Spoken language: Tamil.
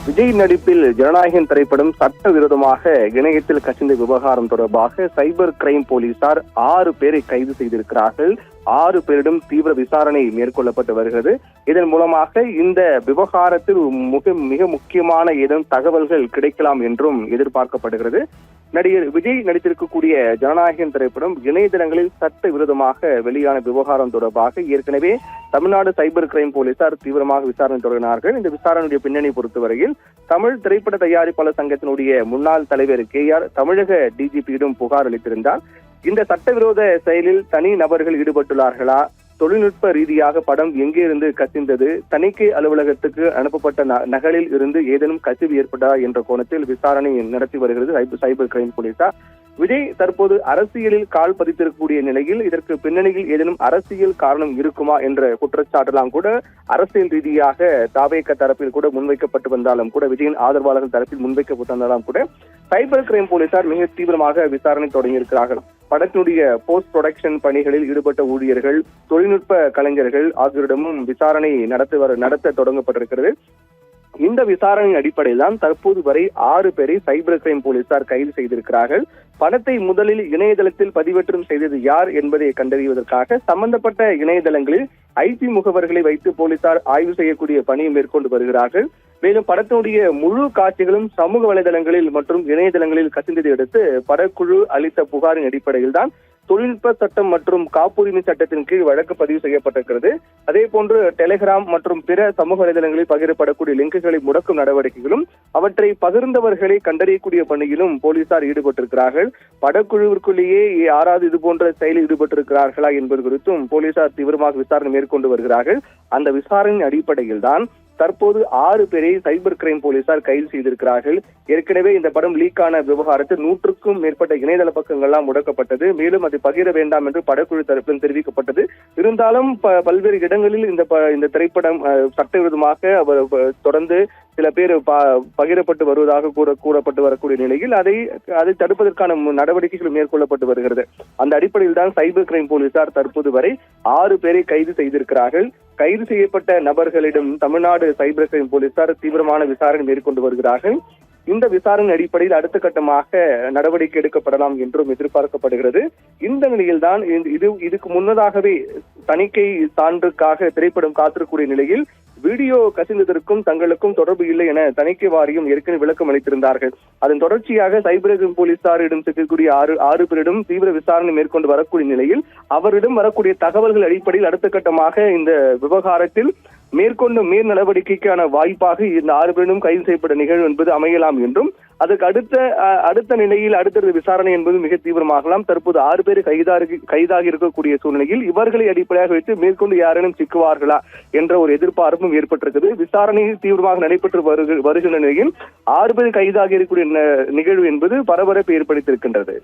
விஜய் நடிப்பில் ஜனநாயகன் திரைப்படம் சட்டவிரோதமாக இணையத்தில் கசிந்த விவகாரம் தொடர்பாக சைபர் கிரைம் போலீசார் 6 பேரை கைது செய்திருக்கிறார்கள். 6 பேரிடம் தீவிர விசாரணை மேற்கொள்ளப்பட்டு வருகிறது. இதன் மூலமாக இந்த விவகாரத்தில் மிக முக்கியமான ஏதும் தகவல்கள் கிடைக்கலாம் என்றும் எதிர்பார்க்கப்படுகிறது. நடிகர் விஜய் நடித்திருக்கக்கூடிய ஜனநாயகன் திரைப்படம் இணையதளங்களில் சட்டவிரோதமாக வெளியான விவகாரம் தொடர்பாக ஏற்கனவே தமிழ்நாடு சைபர் கிரைம் போலீசார் தீவிரமாக விசாரணை தொடங்கினார்கள். இந்த விசாரணையுடைய பின்னணி பொறுத்தவரையில் தமிழ் திரைப்பட தயாரிப்பாளர் சங்கத்தினுடைய முன்னாள் தலைவர் KR தமிழக டிஜிபியிடம் புகார் அளித்திருந்தார். இந்த சட்டவிரோத செயலில் தனி நபர்கள் ஈடுபட்டுள்ளார்களா, தொழில்நுட்ப ரீதியாக படம் எங்கே இருந்து கசிந்தது, தணிக்கை அலுவலகத்துக்கு அனுப்பப்பட்ட நகலில் இருந்து ஏதேனும் கசிவு ஏற்பட்டதா என்ற கோணத்தில் விசாரணை நடத்தி வருகிறது சைபர் கிரைம் போலீசார். விஜய் தற்போது அரசியலில் கால் பதித்திருக்கக்கூடிய நிலையில் இதற்கு பின்னணியில் ஏதேனும் அரசியல் காரணம் இருக்குமா என்ற குற்றச்சாட்டெல்லாம் கூட அரசியல் ரீதியாக தாவேக தரப்பில் கூட முன்வைக்கப்பட்டு வந்தாலும் கூட, விஜயின் ஆதரவாளர்கள் தரப்பில் முன்வைக்கப்பட்டிருந்தாலும் கூட சைபர் கிரைம் போலீசார் மிக தீவிரமாக விசாரணை தொடங்கியிருக்கிறார்கள். படத்தினுடைய போஸ்ட் ப்ரொடக்ஷன் பணிகளில் ஈடுபட்ட ஊழியர்கள், தொழில்நுட்ப கலைஞர்கள் ஆகியோரிடமும் விசாரணை நடத்த தொடங்கப்பட்டிருக்கிறது. இந்த விசாரணையின் அடிப்படையில் தான் தற்போது வரை 6 பேரை சைபர் கிரைம் போலீசார் கைது செய்திருக்கிறார்கள். படத்தை முதலில் இணையதளத்தில் பதிவேற்றம் செய்தது யார் என்பதை கண்டறிவதற்காக சம்பந்தப்பட்ட இணையதளங்களில் IP முகவர்களை வைத்து போலீசார் ஆய்வு செய்யக்கூடிய பணியை மேற்கொண்டு வருகிறார்கள். மேலும் படத்தினுடைய முழு காட்சிகளும் சமூக வலைதளங்களில் மற்றும் இணையதளங்களில் கசிந்ததை அடுத்து படக்குழு அளித்த புகாரின் அடிப்படையில் தான் தொழில்நுட்ப சட்டம் மற்றும் காப்புரிமை சட்டத்தின் கீழ் வழக்கு பதிவு செய்யப்பட்டிருக்கிறது. அதே போன்று டெலிகிராம் மற்றும் பிற சமூக வலைதளங்களில் பகிரப்படக்கூடிய லிங்குகளை முடக்கும் நடவடிக்கைகளும் அவற்றை பகிர்ந்தவர்களை கண்டறியக்கூடிய பணியிலும் போலீசார் ஈடுபட்டிருக்கிறார்கள். படக்குழுவிற்குள்ளேயே யாராவது இது போன்ற செயலில் ஈடுபட்டிருக்கிறார்களா என்பது குறித்தும் போலீசார் தீவிரமாக விசாரணை மேற்கொண்டு வருகிறார்கள். அந்த விசாரணையின் அடிப்படையில் தான் தற்போது 6 பேரை சைபர் கிரைம் போலீசார் கைது செய்திருக்கிறார்கள். ஏற்கனவே இந்த படம் லீக்கான விவகாரத்தில் 100க்கும் மேற்பட்ட இணையதள பக்கங்கள்லாம் முடக்கப்பட்டது. மேலும் அதை பகிர வேண்டாம் என்று படக்குழு தரப்பிலும் தெரிவிக்கப்பட்டது. இருந்தாலும் பல்வேறு இடங்களில் இந்த திரைப்படம் சட்டவிரோதமாக தொடர்ந்து சில பேர் பகிரப்பட்டு வருவதாக கூறப்பட்டு வரக்கூடிய நிலையில் அதை தடுப்பதற்கான நடவடிக்கைகள் மேற்கொள்ளப்பட்டு வருகிறது. அந்த அடிப்படையில் தான் சைபர் கிரைம் போலீசார் தற்போது வரை 6 பேரை கைது செய்திருக்கிறார்கள். கைது செய்யப்பட்ட நபர்களிடம் தமிழ்நாடு சைபர் கிரைம் போலீசார் தீவிரமான விசாரணை மேற்கொண்டு வருகிறார்கள். இந்த விசாரணை அடிப்படையில் அடுத்த கட்டமாக நடவடிக்கை எடுக்கப்படலாம் என்றும் எதிர்பார்க்கப்படுகிறது. இந்த நிலையில்தான் இதுக்கு முன்னதாகவே தணிக்கை சான்றுக்காக திரைப்படம் காத்திருக்கக்கூடிய நிலையில் வீடியோ கசிந்ததற்கும் தங்களுக்கும் தொடர்பு இல்லை என தணிக்கை வாரியம் ஏற்கனவே விளக்கம் அளித்திருந்தார்கள். அதன் தொடர்ச்சியாக சைபர் கிரைம் போலீசாரிடம் சிக்கக்கூடிய 6 பேரிடம் தீவிர விசாரணை மேற்கொண்டு வரக்கூடிய நிலையில் அவரிடம் வரக்கூடிய தகவல்கள் அடிப்படையில் அடுத்த கட்டமாக இந்த விவகாரத்தில் மேற்கொண்டு மேல் நடவடிக்கைக்கான வாய்ப்பாக இந்த 6 பேரும் கைது செய்யப்பட்ட நிகழ்வு என்பது அமையலாம் என்றும், அதற்கு அடுத்த நிலையில் அடுத்த விசாரணை என்பது மிக தீவிரமாகலாம். தற்போது 6 பேர் கைதாகி இருக்கக்கூடிய சூழ்நிலையில் இவர்களை அடிப்படையாக வைத்து மேற்கொண்டு யாரேனும் சிக்குவார்களா என்ற ஒரு எதிர்பார்ப்பும் ஏற்பட்டிருக்கிறது. விசாரணை தீவிரமாக நடைபெற்று வருகின்ற நிலையில் 6 பேர் கைதாகி இருக்கக்கூடிய நிகழ்வு என்பது பரபரப்பை ஏற்படுத்தியிருக்கின்றது.